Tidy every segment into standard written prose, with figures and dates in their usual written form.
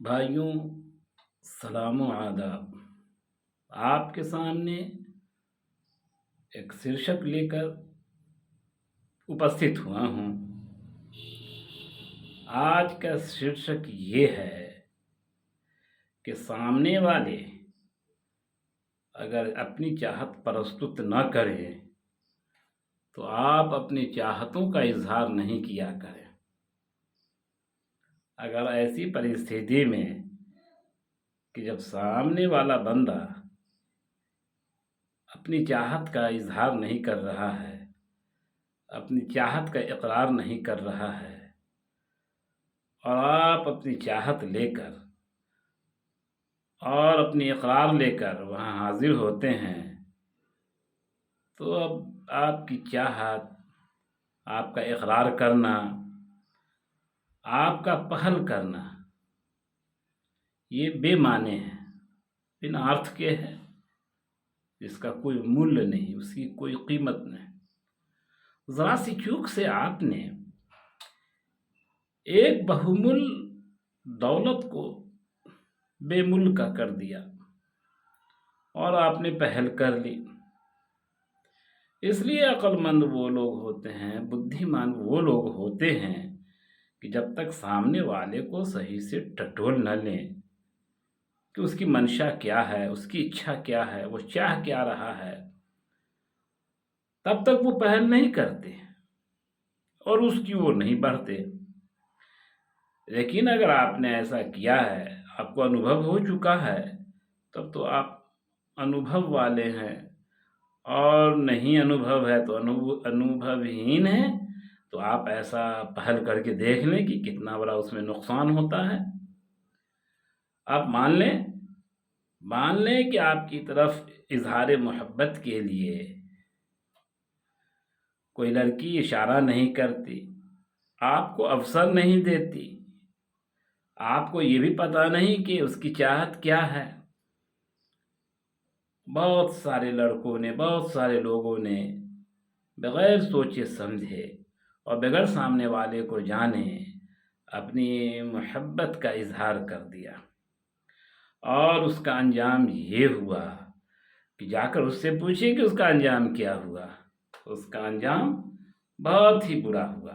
भाइयों, सलाम व आदाब। आपके सामने एक शीर्षक लेकर उपस्थित हुआ हूँ। आज का शीर्षक ये है कि सामने वाले अगर अपनी चाहत प्रस्तुत न करें तो आप अपनी चाहतों का इजहार नहीं किया करें। अगर ऐसी परिस्थिति में कि जब सामने वाला बंदा अपनी चाहत का इजहार नहीं कर रहा है, अपनी चाहत का इकरार नहीं कर रहा है और आप अपनी चाहत लेकर और अपनी इकरार लेकर वहाँ हाजिर होते हैं, तो अब आपकी चाहत, आपका इकरार करना, आपका पहल करना ये बेमाने है, बिना अर्थ के है, जिसका कोई मूल्य नहीं, उसकी कोई कीमत नहीं। ज़रा सी चूक से आपने एक बहुमूल्य दौलत को बेमूल्य का कर दिया और आपने पहल कर ली। इसलिए अक्लमंद वो लोग होते हैं, बुद्धिमान वो लोग होते हैं कि जब तक सामने वाले को सही से टटोल न लें कि उसकी मंशा क्या है, उसकी इच्छा क्या है, वो चाह क्या रहा है, तब तक वो पहल नहीं करते और उसकी ओर नहीं बढ़ते। लेकिन अगर आपने ऐसा किया है, आपको अनुभव हो चुका है, तब तो आप अनुभव वाले हैं, और नहीं अनुभव है तो अनुभवहीन है। तो आप ऐसा पहल करके देख लें कि कितना बड़ा उसमें नुकसान होता है। आप मान लें कि आपकी तरफ इजहार मोहब्बत के लिए कोई लड़की इशारा नहीं करती, आपको अवसर नहीं देती, आपको ये भी पता नहीं कि उसकी चाहत क्या है। बहुत सारे लड़कों ने, बहुत सारे लोगों ने बगैर सोचे समझे और बगैर सामने वाले को जाने अपनी मोहब्बत का इजहार कर दिया, और उसका अंजाम ये हुआ कि जाकर उससे पूछे कि उसका अंजाम क्या हुआ। उसका अंजाम बहुत ही बुरा हुआ।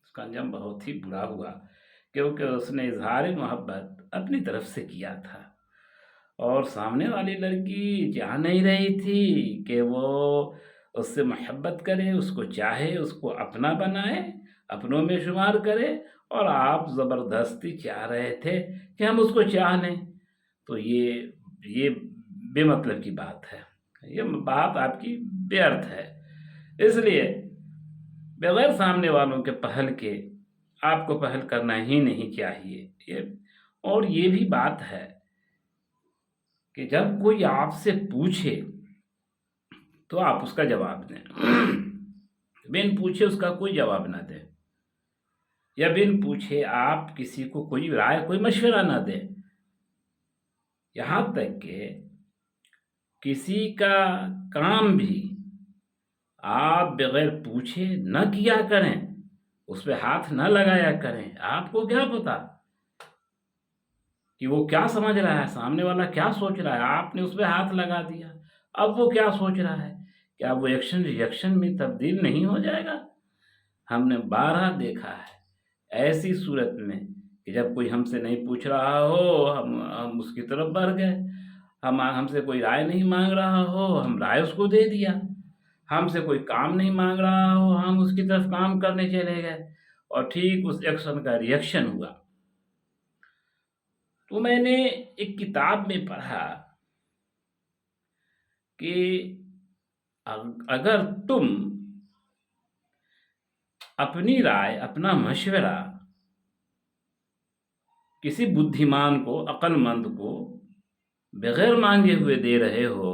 उसका अंजाम बहुत ही बुरा हुआ, क्योंकि उसने इजहार मोहब्बत अपनी तरफ से किया था और सामने वाली लड़की चाह नहीं रही थी कि वो उससे मोहब्बत करे, उसको चाहे, उसको अपना बनाए, अपनों में शुमार करे, और आप ज़बरदस्ती चाह रहे थे कि हम उसको चाह लें। तो ये बेमतलब की बात है, ये बात आपकी व्यर्थ है। इसलिए बगैर सामने वालों के पहल के आपको पहल करना ही नहीं चाहिए। और ये भी बात है कि जब कोई आपसे पूछे तो आप उसका जवाब दें। बिन पूछे उसका कोई जवाब ना दें, या बिन पूछे आप किसी को कोई राय, कोई मशवरा ना दें। यहाँ तक कि किसी का काम भी आप बगैर पूछे न किया करें, उस पे हाथ न लगाया करें। आपको क्या पता कि वो क्या समझ रहा है, सामने वाला क्या सोच रहा है। आपने उस पे हाथ लगा दिया, अब वो क्या सोच रहा है, क्या वो एक्शन रिएक्शन में तब्दील नहीं हो जाएगा। हमने बारहा देखा है ऐसी सूरत में कि जब कोई हमसे नहीं पूछ रहा हो, हम उसकी तरफ बढ़ गए। हम हमसे कोई राय नहीं मांग रहा हो, हम राय उसको दे दिया। हमसे कोई काम नहीं मांग रहा हो, हम उसकी तरफ काम करने चले गए, और ठीक उस एक्शन का रिएक्शन हुआ। तो मैंने एक किताब में पढ़ा कि अगर तुम अपनी राय, अपना मशवरा किसी बुद्धिमान को, अक्लमंद को बगैर मांगे हुए दे रहे हो,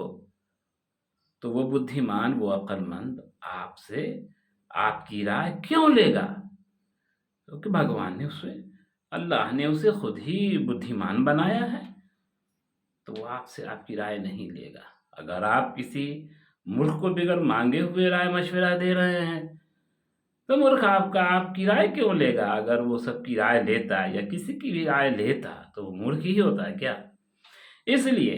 तो वो बुद्धिमान, वो अक्लमंद आपसे आपकी राय क्यों लेगा? क्योंकि भगवान ने उसे, अल्लाह ने उसे खुद ही बुद्धिमान बनाया है, तो वो आपसे आपकी राय नहीं लेगा। अगर आप किसी मूर्ख को बगैर मांगे हुए राय मशवरा दे रहे हैं, तो मूर्ख आपकी राय क्यों लेगा? अगर वो सबकी राय लेता या किसी की भी राय लेता तो वो मूर्ख ही होता क्या? इसलिए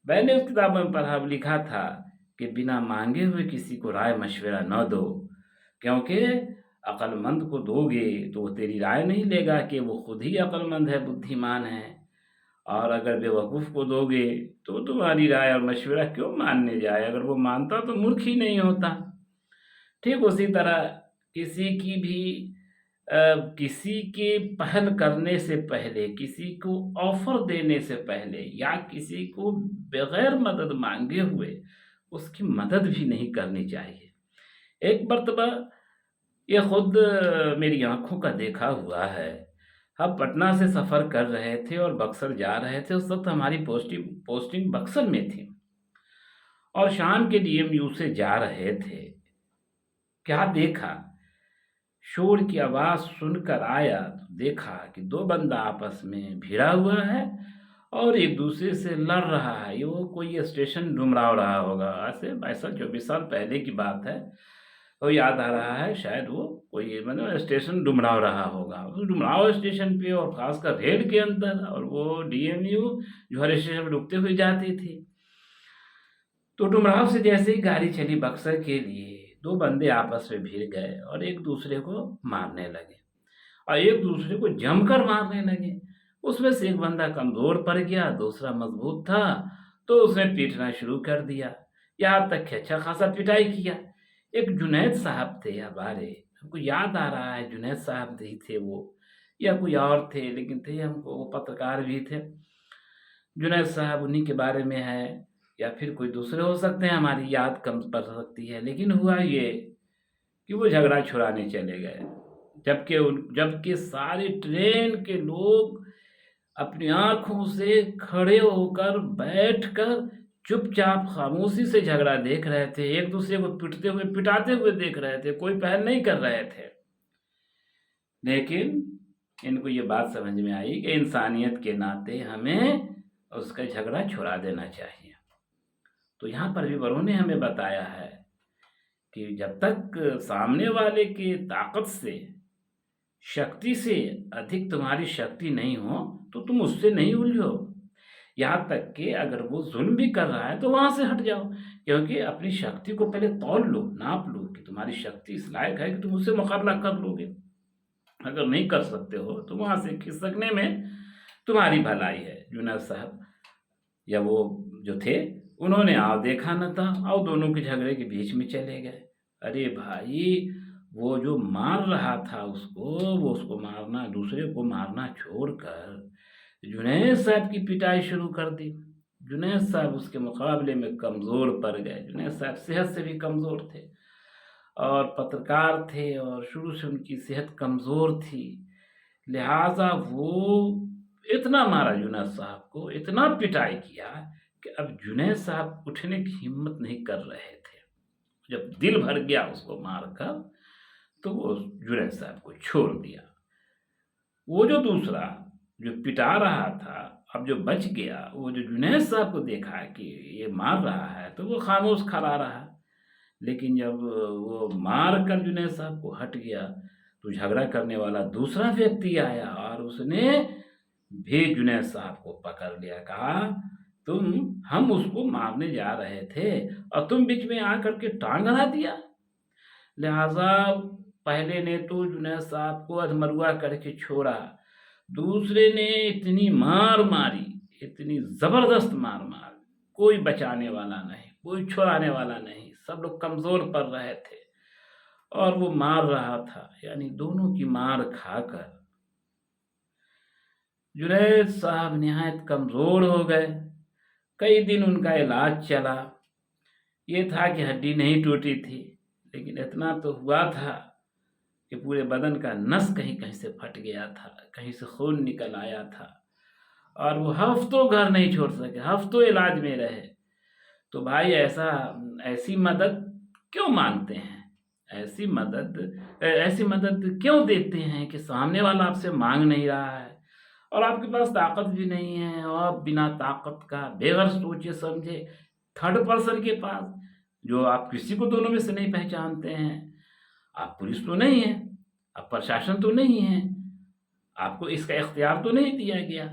मैंने उस किताब में पढ़ा लिखा था कि बिना मांगे हुए किसी को राय मशवरा न दो, क्योंकि अक्लमंद को दोगे तो वो तेरी राय नहीं लेगा कि वो खुद ही अक्लमंद है, बुद्धिमान है। और अगर बेवकूफ़ को दोगे तो तुम्हारी राय और मशवरा क्यों मानने जाए? अगर वो मानता तो मूर्ख ही नहीं होता। ठीक उसी तरह किसी की भी किसी के पहल करने से पहले, किसी को ऑफ़र देने से पहले या किसी को बगैर मदद माँगे हुए उसकी मदद भी नहीं करनी चाहिए। एक मर्तबा ये खुद मेरी आँखों का देखा हुआ है। हम पटना से सफ़र कर रहे थे और बक्सर जा रहे थे। उस वक़्त हमारी पोस्टिंग बक्सर में थी और शाम के डीएमयू से जा रहे थे। क्या देखा, शोर की आवाज़ सुनकर आया तो देखा कि 2 बंदा आपस में भिड़ा हुआ है और एक दूसरे से लड़ रहा है। ये वो कोई स्टेशन डुमराव रहा होगा। ऐसा 24 साल पहले की बात है। तो याद आ रहा है शायद वो कोई मतलब स्टेशन डुमराव रहा होगा। उस डुमराव स्टेशन पे और ख़ासकर रेल के अंदर, और वो डीएमयू जो हर स्टेशन पे रुकते हुए जाती थी। तो डुमराव से जैसे ही गाड़ी चली बक्सर के लिए, 2 बंदे आपस में भिड़ गए और एक दूसरे को मारने लगे और एक दूसरे को जमकर मारने लगे। उसमें से एक बंदा कमज़ोर पड़ गया, दूसरा मज़बूत था, तो उसने पीटना शुरू कर दिया। यहाँ तक कि अच्छा खासा पिटाई किया। एक जुनैद साहब थे हमारे, हमको याद आ रहा है जुनैद साहब ही थे वो, या कोई और थे, लेकिन थे हमको, वो पत्रकार भी थे। जुनैद साहब उन्हीं के बारे में है या फिर कोई दूसरे हो सकते हैं, हमारी याद कम पड़ सकती है। लेकिन हुआ ये कि वो झगड़ा छुड़ाने चले गए, जबकि सारे ट्रेन के लोग अपनी आँखों से खड़े होकर, बैठकर चुपचाप खामोशी से झगड़ा देख रहे थे, एक दूसरे को पिटाते हुए देख रहे थे, कोई पहल नहीं कर रहे थे। लेकिन इनको ये बात समझ में आई कि इंसानियत के नाते हमें उसका झगड़ा छुड़ा देना चाहिए। तो यहाँ पर भी बड़ों ने हमें बताया है कि जब तक सामने वाले की ताकत से, शक्ति से अधिक तुम्हारी शक्ति नहीं हो तो तुम उससे नहीं उलझो। यहाँ तक कि अगर वो ज़ुल्म भी कर रहा है तो वहाँ से हट जाओ, क्योंकि अपनी शक्ति को पहले तौल लो, नाप लो कि तुम्हारी शक्ति इस लायक है कि तुम उससे मुकाबला कर लोगे। अगर नहीं कर सकते हो तो वहाँ से खिसकने में तुम्हारी भलाई है। जुनैद साहब या वो जो थे, उन्होंने आओ देखा न था, और दोनों के झगड़े के बीच में चले गए। अरे भाई, वो जो मार रहा था उसको, वो उसको मारना, दूसरे को मारना छोड़कर जुनैद साहब की पिटाई शुरू कर दी। जुनैद साहब उसके मुकाबले में कमज़ोर पड़ गए। जुनैद साहब सेहत से भी कमज़ोर थे और पत्रकार थे और शुरू से उनकी सेहत कमज़ोर थी। लिहाजा वो इतना मारा जुनैद साहब को, इतना पिटाई किया कि अब जुनैद साहब उठने की हिम्मत नहीं कर रहे थे। जब दिल भर गया उसको मारकर, तो वो जुनैद साहब को छोड़ दिया। वो जो दूसरा जो पिटा रहा था, अब जो बच गया, वो जो जुनैद साहब को देखा कि ये मार रहा है तो वो खामोश खड़ा रहा। लेकिन जब वो मार कर जुनैद साहब को हट गया तो झगड़ा करने वाला दूसरा व्यक्ति आया और उसने भी जुनैद साहब को पकड़ लिया। कहा, हम उसको मारने जा रहे थे और तुम बीच में आकर के टांग अड़ा दिया। लिहाजा पहले ने तो जुनैद साहब को अधमरुआ करके छोड़ा, दूसरे ने इतनी मार मारी, इतनी ज़बरदस्त मार मारी, कोई बचाने वाला नहीं, कोई छुड़ाने वाला नहीं, सब लोग कमज़ोर पड़ रहे थे और वो मार रहा था। यानी दोनों की मार खाकर जुनैद साहब निहायत कमज़ोर हो गए। कई दिन उनका इलाज चला। ये था कि हड्डी नहीं टूटी थी, लेकिन इतना तो हुआ था कि पूरे बदन का नस कहीं-कहीं से फट गया था, कहीं से खून निकल आया था और वो हफ्तों घर नहीं छोड़ सके, हफ्तों इलाज में रहे। तो भाई ऐसी मदद क्यों माँगते हैं? ऐसी मदद क्यों देते हैं कि सामने वाला आपसे माँग नहीं रहा है और आपके पास ताकत भी नहीं है, और बिना ताकत का, बगैर सोचे समझे, थर्ड पर्सन के पास, जो आप किसी को दोनों में से नहीं पहचानते हैं, आप पुलिस तो नहीं हैं, आप प्रशासन तो नहीं हैं, आपको इसका इख्तियार तो नहीं दिया गया,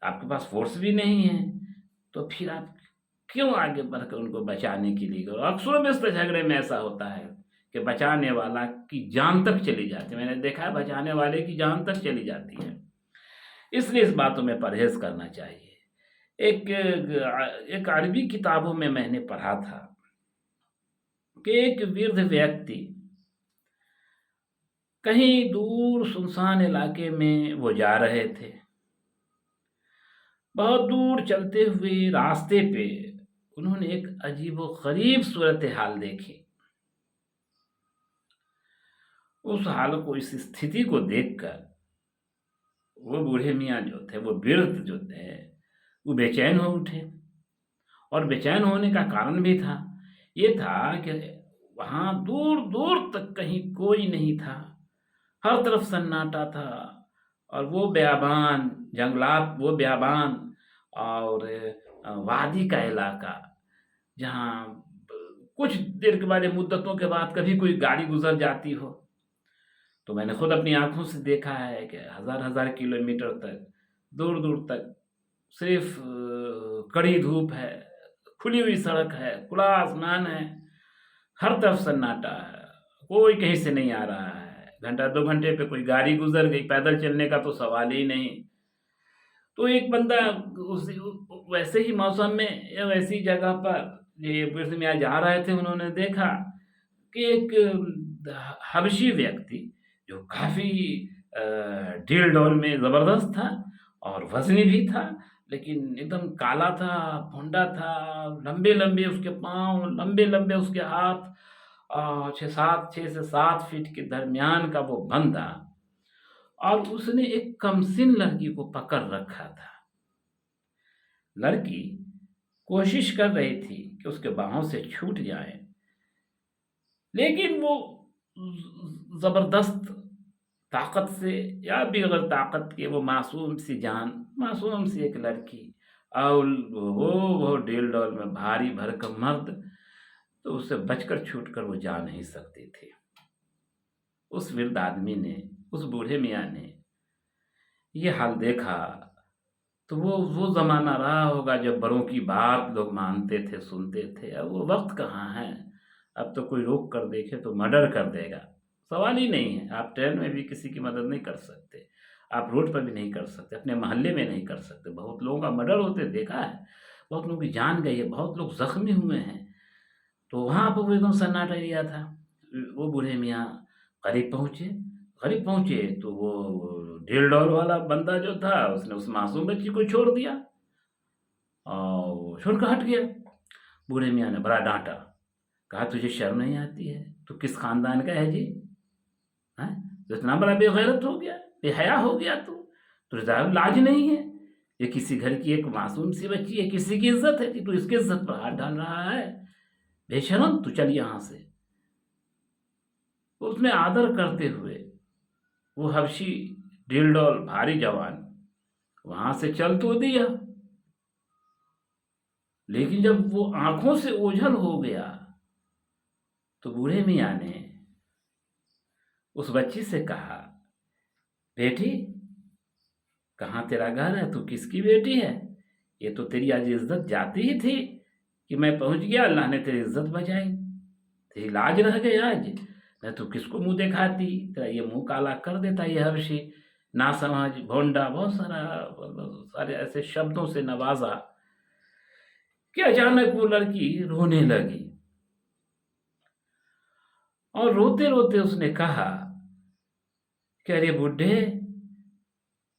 आपके पास फ़ोर्स भी नहीं है, तो फिर आप क्यों आगे बढ़कर उनको बचाने के लिए गए? अक्सर व्यस्त झगड़े में ऐसा होता है कि बचाने वाला की जान तक चली जाती है। मैंने देखा है बचाने वाले की जान तक चली जाती है। इसलिए इस बातों में परहेज़ करना चाहिए। एक अरबी किताबों में मैंने पढ़ा था कि एक वृद्ध व्यक्ति कहीं दूर सुनसान इलाके में वो जा रहे थे। बहुत दूर चलते हुए रास्ते पे उन्होंने एक अजीबो-गरीब सूरत-ए-हाल देखी। उस हाल को, इस स्थिति को देखकर वो बूढ़े मियाँ जो थे, वो वृद्ध जो थे, वो बेचैन हो उठे। और बेचैन होने का कारण भी था, ये था कि वहाँ दूर-दूर तक कहीं कोई नहीं था। हर तरफ सन्नाटा था और वो बियाबान, जंगलात, वो बियाबान और वादी का इलाका, जहाँ कुछ देर के बाद या मुद्दतों के बाद कभी कोई गाड़ी गुज़र जाती हो। तो मैंने खुद अपनी आँखों से देखा है कि हज़ार-हज़ार किलोमीटर तक, दूर-दूर तक सिर्फ़ कड़ी धूप है, खुली हुई सड़क है, खुला आसमान है, हर तरफ सन्नाटा है, कोई कहीं से नहीं आ रहा है। घंटा 2 घंटे पे कोई गाड़ी गुज़र गई, पैदल चलने का तो सवाल ही नहीं। तो एक बंदा उसी वैसे ही मौसम में या वैसी जगह पर ये वृद्ध मियाँ जा रहे थे, उन्होंने देखा कि एक हबशी व्यक्ति जो काफ़ी ढील-ढाल में ज़बरदस्त था और वज़नी भी था, लेकिन एकदम काला था, भुंडा था, लंबे-लंबे उसके पाँव, लंबे-लंबे उसके हाथ, 6 से 7 फीट के दरमियान का वो बंदा, और उसने एक कमसिन लड़की को पकड़ रखा था। लड़की कोशिश कर रही थी कि उसके बाहों से छूट जाए, लेकिन वो ज़बरदस्त ताकत से या बगैर ताकत के वो मासूम सी जान, मासूम सी एक लड़की, और वो ढील-ढाल में भारी भरकम मर्द, तो उससे बचकर छूटकर वो जा नहीं सकती थी। उस वृद्ध आदमी ने, उस बूढ़े मियाँ ने ये हाल देखा, तो वो ज़माना रहा होगा जब बड़ों की बात लोग मानते थे, सुनते थे। अब वो वक़्त कहाँ है? अब तो कोई रोक कर देखे तो मर्डर कर देगा, सवाल ही नहीं है। आप ट्रेन में भी किसी की मदद नहीं कर सकते, आप रोड पर भी नहीं कर सकते, अपने मोहल्ले में नहीं कर सकते। बहुत लोगों का मर्डर होते देखा है, बहुत लोगों की जान गई है, बहुत लोग ज़ख्मी हुए हैं। तो वहाँ पर वो एकदम सन्नाटा एरिया था। वो बूढ़े मियाँ करीब पहुँचे, तो वो ढील-ढाल वाला बंदा जो था, उसने उस मासूम बच्ची को छोड़ दिया और वो छोड़ के हट गया। बूढ़े मियाँ ने बड़ा डाँटा, कहा, "तुझे शर्म नहीं आती है? तू किस ख़ानदान का है जी? हैं? तो इतना बड़ा बेग़ैरत हो गया, बेहया हो गया तू? तुझे ज़रा लाज नहीं है? ये किसी घर की एक मासूम सी बच्ची है, किसी की इज़्ज़त है कि तू इसकी इज़्ज़त पर हाथ डाल रहा है? बेशर्म! तू चल यहाँ से।" उसने आदर करते हुए वो हबशी ढील-ढाल भारी जवान वहाँ से चल तो दिया, लेकिन जब वो आँखों से ओझल हो गया, तो बूढ़े मियाँ ने उस बच्ची से कहा, "बेटी, कहाँ तेरा घर है? तू किसकी बेटी है? ये तो तेरी आज इज़्ज़त जाती ही थी कि मैं पहुँच गया, अल्लाह ने तेरी इज़्ज़त बचाई। तेरी लाज रह गई आज, नहीं तो किसको मुँह दिखाती? तेरा ये मुँह काला कर देता ये हबशी, नासमझ, भोंडा।" बहुत सारा मतलब सारे ऐसे शब्दों से नवाज़ा कि अचानक वो लड़की रोने लगी और रोते-रोते उसने कहा कि, "अरे बुड्ढे,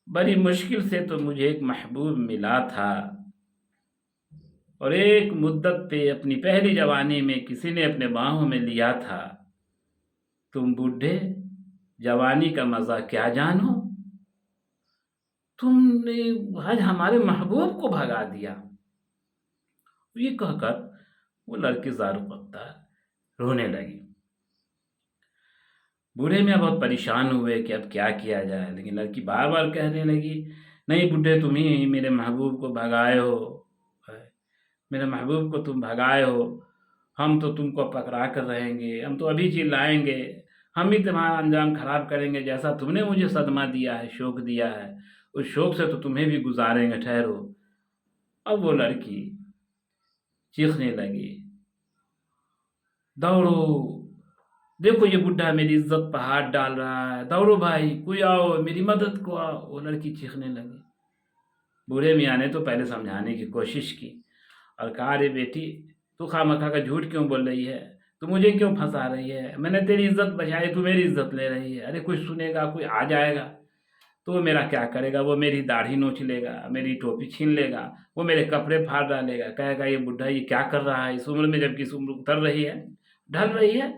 बड़ी मुश्किल से तो मुझे एक महबूब मिला था और एक मुद्दत पे अपनी पहली जवानी में किसी ने अपने बाहों में लिया था। तुम बूढ़े जवानी का मज़ा क्या जानो? तुमने आज हमारे महबूब को भगा दिया।" ये कहकर वो लड़की ज़ारू-क़त्ता रोने लगी। बूढ़े मियाँ बहुत परेशान हुए कि अब क्या किया जाए, लेकिन लड़की बार-बार कहने लगी, "नहीं बुड्ढे, तुम ही मेरे महबूब को भगाए हो, मेरे महबूब को तुम भगाए हो, हम तो तुमको पकड़ा कर रहेंगे, हम तो अभी चिल्लाएँगे, हम भी तुम्हारा अंजाम खराब करेंगे, जैसा तुमने मुझे सदमा दिया है, शोक दिया है, उस शोक से तो तुम्हें भी गुजारेंगे, ठहरो। अब वो लड़की चीखने लगी, दौड़ो, देखो ये बुढ़ा मेरी इज्जत पर हाथ डाल रहा है, दौड़ो भाई, कोई आओ, मेरी मदद को आओ। वो लड़की चीखने लगी। बूढ़े मियाँ ने तो पहले समझाने की कोशिश की और कहा, अरे बेटी, तू खामखा का झूठ क्यों बोल रही है, तू मुझे क्यों फंसा रही है, मैंने तेरी इज्जत बचाई, तू मेरी इज्जत ले रही है। अरे कोई सुनेगा, कोई आ जाएगा तो वो मेरा क्या करेगा, वो मेरी दाढ़ी नोच लेगा, मेरी टोपी छीन लेगा, वो मेरे कपड़े फाड़ डालेगा, कहेगा ये बुढ़ा ये क्या कर रहा है इस उम्र में, जबकि इस उम्र उतर रही है, ढल रही है।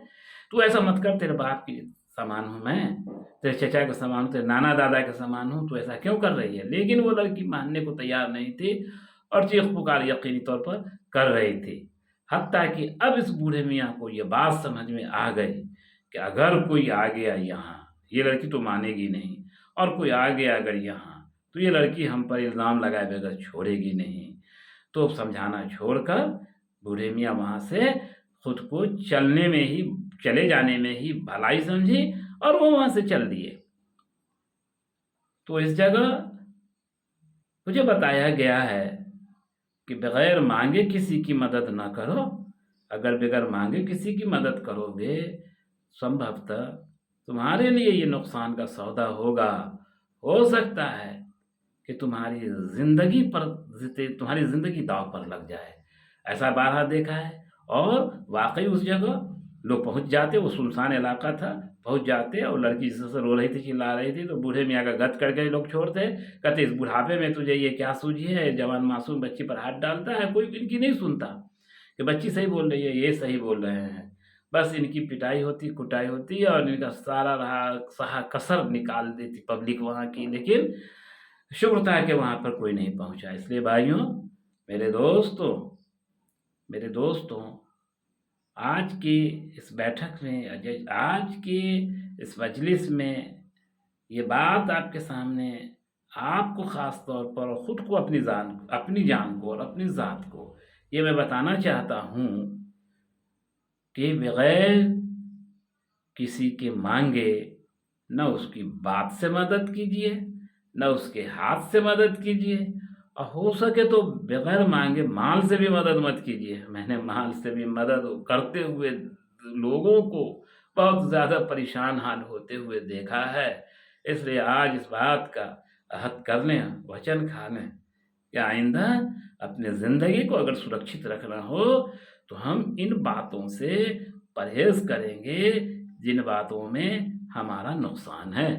तू ऐसा मत कर, तेरे बाप की समान हूँ मैं, तेरे चचा के समान हूँ, तेरे नाना दादा के समान हूँ, तू ऐसा क्यों कर रही है। लेकिन वो लड़की मानने को तैयार नहीं थी और चीख पुकार यकीनी तौर पर कर रही थी। हत्ता कि अब इस बूढ़े मियाँ को ये बात समझ में आ गई कि अगर कोई आ गया यहाँ, ये लड़की तो मानेगी नहीं, और कोई आ गया अगर यहाँ, तो ये लड़की हम पर इल्ज़ाम लगाए बगैर छोड़ेगी नहीं। तो समझाना छोड़कर बूढ़े मियाँ वहाँ से खुद को चले जाने में ही भलाई समझी और वो वहाँ से चल दिए। तो इस जगह मुझे बताया गया है कि बगैर मांगे किसी की मदद ना करो। अगर बगैर मांगे किसी की मदद करोगे, संभवतः तुम्हारे लिए ये नुकसान का सौदा होगा। हो सकता है कि तुम्हारी ज़िंदगी दाँव पर लग जाए। ऐसा बारहा देखा है। और वाक़ई उस जगह लोग पहुँच जाते, वो सुनसान इलाका था, पहुँच जाते और लड़की जिस रो रही थी, चिल्ला रही थी, तो बूढ़े मियाँ का गत करके लोग छोड़ते। कहते, इस बुढ़ापे में तुझे ये क्या सूझी है, जवान मासूम बच्ची पर हाथ डालता है। कोई इनकी नहीं सुनता कि बच्ची सही बोल रही है, ये सही बोल रहे हैं। बस इनकी पिटाई होती, कुटाई होती और इनका सारा सहा कसर निकाल देती पब्लिक वहाँ की। लेकिन शुक्र था कि वहाँ पर कोई नहीं पहुँचा। इसलिए भाइयों, मेरे दोस्तों मेरे दोस्तों आज की इस बैठक में, आज की इस मजलिस में ये बात आपके सामने, आपको ख़ास तौर पर और ख़ुद को, अपनी जान को और अपनी ज़ात को ये मैं बताना चाहता हूँ कि बग़ैर किसी के माँगे न उसकी बात से मदद कीजिए, न उसके हाथ से मदद कीजिए, और हो सके तो बगैर मांगे माल से भी मदद मत कीजिए। मैंने माल से भी मदद करते हुए लोगों को बहुत ज़्यादा परेशान हाल होते हुए देखा है। इसलिए आज इस बात का अहद कर लें, वचन खा लें कि आइंदा अपनी ज़िंदगी को अगर सुरक्षित रखना हो तो हम इन बातों से परहेज़ करेंगे जिन बातों में हमारा नुकसान है।